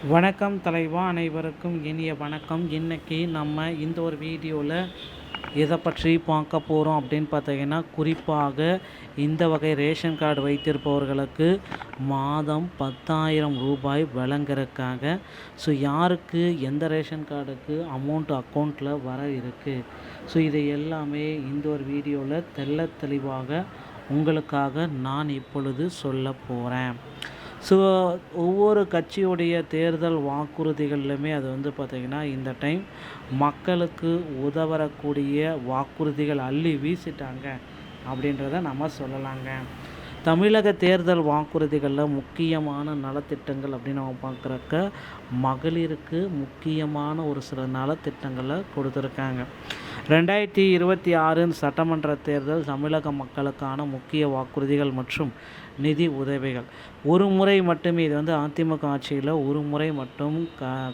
வணக்கம் தலைவா, அனைவருக்கும் இனிய வணக்கம். இன்றைக்கி நம்ம இந்த ஒரு வீடியோவில் எதை பற்றி பார்க்க போகிறோம் அப்படின்னு பார்த்தீங்கன்னா, குறிப்பாக இந்த வகை ரேஷன் கார்டு வைத்திருப்பவர்களுக்கு மாதம் 10,000 ரூபாய் வழங்குறதுக்காக யாருக்கு எந்த ரேஷன் கார்டுக்கு அமௌண்ட் அக்கௌண்ட்டில் வர இருக்குது, இதை எல்லாமே இந்த ஒரு வீடியோவில் தெளிவாக உங்களுக்காக நான் இப்பொழுது சொல்ல போகிறேன். ஒவ்வொரு கட்சியுடைய தேர்தல் வாக்குறுதிகள்லையுமே அது பார்த்திங்கன்னா, இந்த டைம் மக்களுக்கு உதவக்கூடிய வாக்குறுதிகள் அள்ளி வீசிட்டாங்க அப்படின்றத நம்ம சொல்லலாங்க. தமிழக தேர்தல் வாக்குறுதிகளில் முக்கியமான நலத்திட்டங்கள் அப்படின்னு நம்ம பார்க்குறக்க, மகளிருக்கு முக்கியமான ஒரு சில நலத்திட்டங்களை கொடுத்துருக்காங்க. 2026 சட்டமன்ற தேர்தல் தமிழக மக்களுக்கான முக்கிய வாக்குறுதிகள் மற்றும் நிதி உதவிகள். ஒரு முறை மட்டுமே, இது அதிமுக ஆட்சியில் ஒரு முறை மட்டும்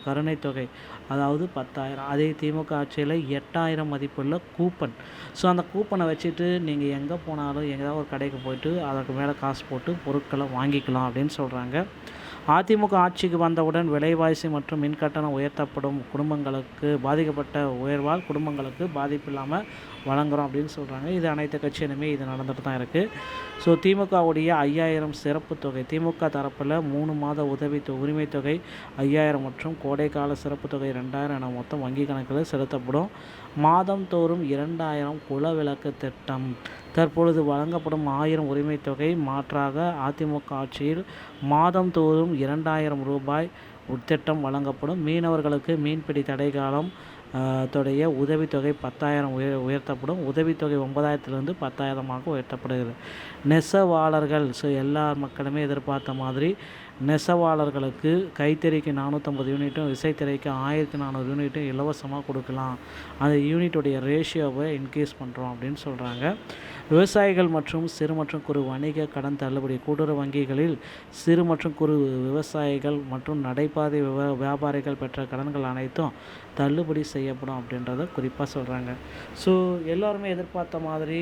கருணை தொகை, அதாவது 10,000. அதே திமுக ஆட்சியில் 8,000 மதிப்புள்ள கூப்பன். அந்த கூப்பனை வச்சுட்டு நீங்கள் எங்கே போனாலும் எங்கேயாவது ஒரு கடைக்கு போய்ட்டு அதற்கு மேலே காசு போட்டு பொருட்களை வாங்கிக்கலாம் அப்படின்னு சொல்கிறாங்க. அதிமுக ஆட்சிக்கு வந்தவுடன் விலைவாசி மற்றும் மின் கட்டணம் உயர்த்தப்படும், குடும்பங்களுக்கு பாதிக்கப்பட்ட உயர்வால் குடும்பங்களுக்கு பாதிப்பு இல்லாமல் வழங்குகிறோம் அப்படின்னு சொல்கிறாங்க. இது அனைத்து கட்சியிலுமே இது நடந்துட்டு தான் இருக்குது. திமுகவுடைய 5,000 சிறப்பு தொகை, திமுக தரப்பில் 3 மாத உரிமை தொகை 5,000 மற்றும் கோடைக்கால சிறப்பு தொகை 2,000 என மொத்தம் வங்கி கணக்கில் செலுத்தப்படும். மாதம் தோறும் 2,000 குலவிளக்கு திட்டம். தற்பொழுது வழங்கப்படும் 1,000 உரிமை தொகை மாற்றாக அதிமுக ஆட்சியில் மாதம் தோறும் 2,000 ரூபாய் திட்டம் வழங்கப்படும். மீனவர்களுக்கு மீன்பிடி தடை காலம் தொடைய உதவித்தொகை 10,000 உயர்த்தப்படும். உதவித்தொகை 9,000 10,000 உயர்த்தப்படுகிறது. நெசவாளர்கள், எல்லா மக்களுமே எதிர்பார்த்த மாதிரி நெசவாளர்களுக்கு கைத்தறிக்கு 450 யூனிட்டும் விசைத்தறிக்கு 1,400 யூனிட்டும் இலவசமாக கொடுக்கலாம். அந்த யூனிட்டுடைய ரேஷியோவை இன்க்ரீஸ் பண்ணுறோம் அப்படின்னு சொல்கிறாங்க. விவசாயிகள் மற்றும் சிறு மற்றும் குறு வணிக கடன் தள்ளுபடி. கூட்டுறவு வங்கிகளில் சிறு மற்றும் குறு விவசாயிகள் மற்றும் நடைபாதை வியாபாரிகள் பெற்ற கடன்கள் அனைத்தும் தள்ளுபடி செய்யப்படும் அப்படின்றத குறிப்பாக சொல்கிறாங்க. எல்லோருமே எதிர்பார்த்த மாதிரி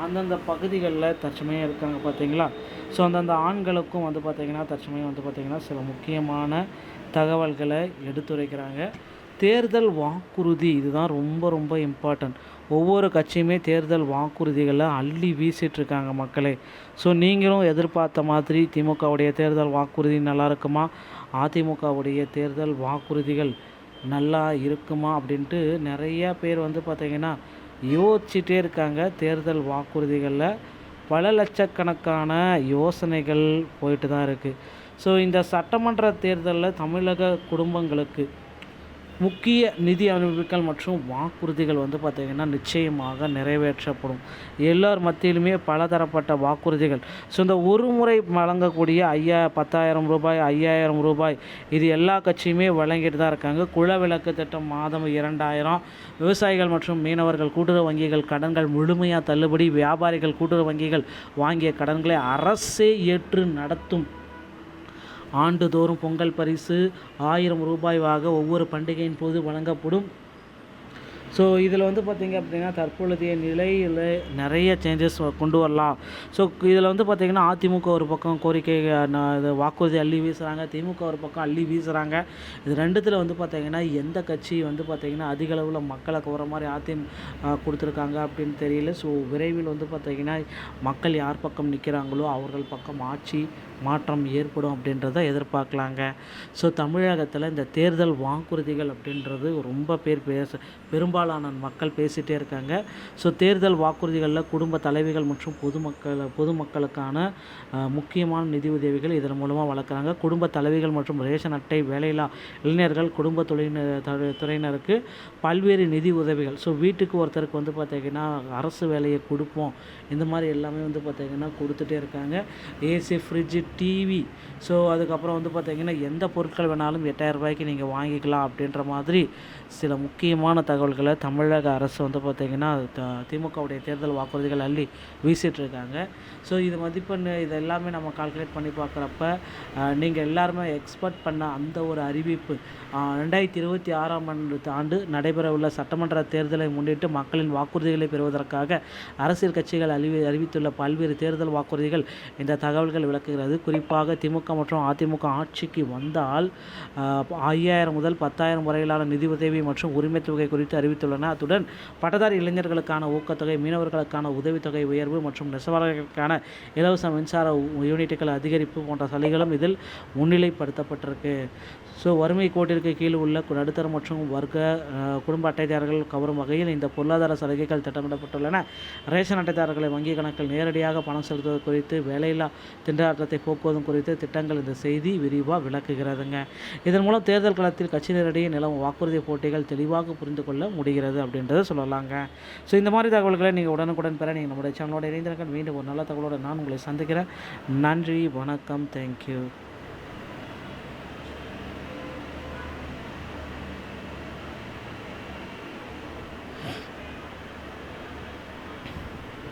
அந்தந்த பகுதிகளில் தற்சமயம் இருக்காங்க பார்த்தீங்களா. அந்தந்த ஆண்களுக்கும் பார்த்திங்கன்னா தற்சமயம் பார்த்திங்கன்னா சில முக்கியமான தகவல்களை எடுத்துரைக்கிறாங்க. தேர்தல் வாக்குறுதி, இதுதான் ரொம்ப ரொம்ப இம்பார்ட்டன்ட். ஒவ்வொரு கட்சியுமே தேர்தல் வாக்குறுதிகளை அள்ளி வீசிட்டுருக்காங்க மக்களே. நீங்களும் எதிர்பார்த்த மாதிரி திமுகவுடைய தேர்தல் வாக்குறுதி நல்லா இருக்குமா, அதிமுகவுடைய தேர்தல் வாக்குறுதிகள் நல்லா இருக்குமா அப்படின்ட்டு நிறையா பேர் பார்த்திங்கன்னா யோசிச்சுட்டே இருக்காங்க. தேர்தல் வாக்குறுதிகளில் பல லட்சக்கணக்கான யோசனைகள் போயிட்டு தான் இருக்குது. இந்த சட்டமன்ற தேர்தலில் தமிழக குடும்பங்களுக்கு முக்கிய நிதி அறிவிப்புகள் மற்றும் வாக்குறுதிகள் பார்த்திங்கன்னா நிச்சயமாக நிறைவேற்றப்படும். எல்லார் மத்தியிலுமே பலதரப்பட்ட வாக்குறுதிகள். இந்த ஒரு முறை வழங்கக்கூடிய 10,000 ரூபாய் 5,000 ரூபாய் இது எல்லா கட்சியுமே வழங்கிட்டு தான் இருக்காங்க. குலவிளக்கு திட்டம் மாதம் 2,000. விவசாயிகள் மற்றும் மீனவர்கள் கூட்டுறவு வங்கிகள் கடன்கள் முழுமையாக தள்ளுபடி. வியாபாரிகள் கூட்டுறவு வங்கிகள் வாங்கிய கடன்களை அரசே ஏற்று நடத்தும். ஆண்டுதோறும் பொங்கல் பரிசு 1,000 ரூபாயாக ஒவ்வொரு பண்டிகையின் போது வழங்கப்படும். இதில் பார்த்திங்க அப்படின்னா தற்பொழுதைய நிலையில் நிறைய சேஞ்சஸ் கொண்டு வரலாம். இதில் பார்த்திங்கன்னா அதிமுக ஒரு பக்கம் கோரிக்கை வாக்குறுதி அள்ளி வீசுகிறாங்க, திமுக ஒரு பக்கம் அள்ளி வீசுகிறாங்க. இது ரெண்டுத்தில் பார்த்திங்கன்னா எந்த கட்சி பார்த்திங்கன்னா அதிக அளவில் மக்களை கோர மாதிரி கொடுத்துருக்காங்க அப்படின்னு தெரியல. விரைவில் பார்த்திங்கன்னா மக்கள் யார் பக்கம் நிற்கிறாங்களோ அவர்கள் பக்கம் ஆட்சி மாற்றம் ஏற்படும் அப்படின்றத எதிர்பார்க்கலாங்க. தமிழகத்தில் இந்த தேர்தல் வாக்குறுதிகள் அப்படின்றது ரொம்ப பெரும்பாலான மக்கள் பேசிகிட்டே இருக்காங்க. தேர்தல் வாக்குறுதிகளில் குடும்ப தலைவிகள் மற்றும் பொதுமக்களுக்கான முக்கியமான நிதி உதவிகள் இதன் மூலமாக வளர்க்குறாங்க. குடும்ப தலைவிகள் மற்றும் ரேஷன் அட்டை வேலையில்லா இளைஞர்கள் குடும்ப துறையினருக்கு பல்வேறு நிதி உதவிகள். வீட்டுக்கு ஒருத்தருக்கு பார்த்திங்கன்னா அரசு வேலையை கொடுப்போம், இந்த மாதிரி எல்லாமே பார்த்திங்கன்னா கொடுத்துட்டே இருக்காங்க. ஏசி, ஃப்ரிட்ஜு, டிவி, அதுக்கப்புறம் பார்த்திங்கன்னா எந்த பொருட்கள் வேணாலும் 8,000 ரூபாய்க்கு நீங்கள் வாங்கிக்கலாம் அப்படின்ற மாதிரி சில முக்கியமான தகவல்களை தமிழக அரசு வந்து பார்த்திங்கன்னா திமுகவுடைய தேர்தல் வாக்குறுதிகள் அள்ளி வீசிகிட்ருக்காங்க. ஸோ இது மதிப்பெண் இது எல்லாமே நம்ம கால்குலேட் பண்ணி பார்க்குறப்ப நீங்கள் எல்லாருமே எக்ஸ்பெக்ட் பண்ண அந்த ஒரு அறிவிப்பு 2026ஆம் ஆண்டு நடைபெறவுள்ள சட்டமன்ற தேர்தலை முன்னிட்டு மக்களின் வாக்குறுதிகளை பெறுவதற்காக அரசியல் கட்சிகள் அறிவித்துள்ள பல்வேறு தேர்தல் வாக்குறுதிகள் இந்த தகவல்கள் விளக்குகிறது. குறிப்பாக திமுக மற்றும் அதிமுக ஆட்சிக்கு வந்தால் 5000 முதல் 10,000 வரையிலான நிதி உதவி மற்றும் உரிமைத் தொகை குறித்து அறிவித்துள்ளன. அத்துடன் பட்டதாரி இளைஞர்களுக்கான ஊக்கத்தொகை, மீனவர்களுக்கான உதவித்தொகை உயர்வு மற்றும் நெசவாளர்களுக்கான இலவச மின்சார யூனிட்டுகள் அதிகரிப்பு போன்ற சலுகைகளும் இதில் முன்னிலைப்படுத்தப்பட்டிருக்கு. ஸோ வறுமை கோட்டிற்கு கீழ் உள்ள நடுத்தர மற்றும் வர்க்க குடும்ப அட்டைதாரர்கள் கவரும் வகையில் இந்த பொருளாதார சலுகைகள் திட்டமிடப்பட்டுள்ளன. ரேஷன் அட்டைதாரர்களை வங்கி கணக்கில் நேரடியாக பணம் செலுத்துவது குறித்து, வேலையில்லா திண்டாட்டத்தை போக்குவதும் குறித்து திட்டங்கள் இந்த செய்தி விரிவாக விளக்குகிறதுங்க. இதன் மூலம் தேர்தல் களத்தில் கட்சியினரிடையே நிலவும் வாக்குறுதி போட்டிகள் தெளிவாக புரிந்து கொள்ள முடிகிறது அப்படின்றத சொல்லலாங்க. ஸோ இந்த மாதிரி தகவல்களை நீங்கள் உடனுக்குடன் பெற நீங்கள் நம்முடைய சேனலோட இணைந்திருக்க. மீண்டும் ஒரு நல்ல தகவலோடு நான் உங்களை சந்திக்கிறேன். நன்றி, வணக்கம், தேங்க்யூ.